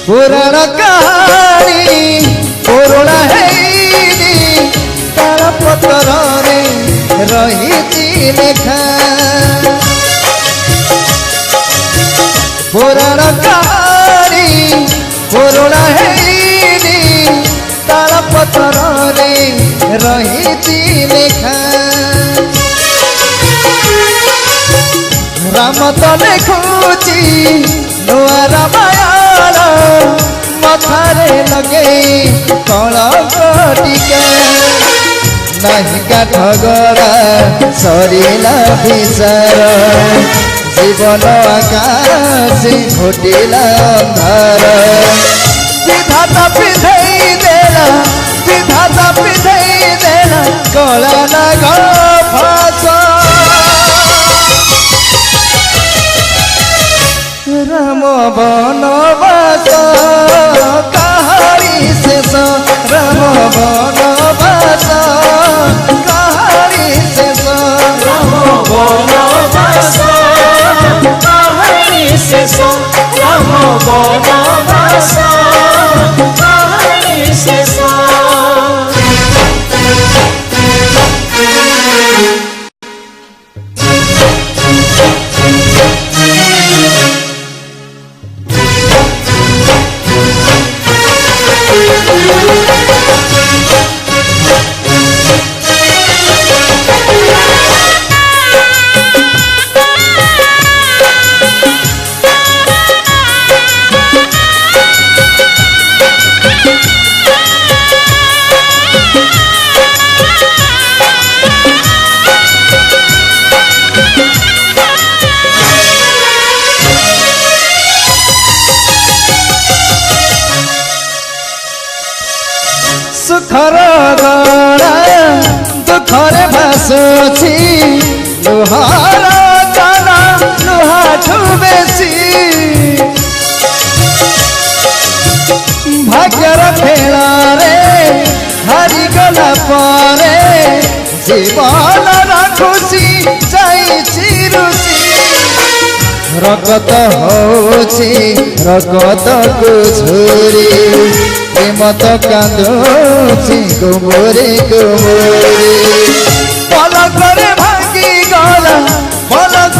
पुराण कहानी पुराणा हैनी तार पतर रही लेखा पुराण कहानी पुराणा हैनी तार पतर रही लेखा राम तो लिखुची नुआ रामायण मथारे लगे कलंक टीका नहीं काठगरा सरिला विचार जीवन आकाश घोटिला अंधार विधाता पिधई देला विधाता पिधई देला कला नाग फास राम बनवास कहानी शेष राम बनवास कहानी शेष राम बनवास कहानी शेष राम बनवास कहानी शेष सुखर गड़ा दुखरे भासुची लुहार जना लुहाठू बेसी भाग्यर खेला रे हारी गला परे जीवन खुशी जाइछि रुचि रगत होछि रगत को झुरी मत कांदुची कुमुरी कुमुरी पलक रे भांगी गला पलक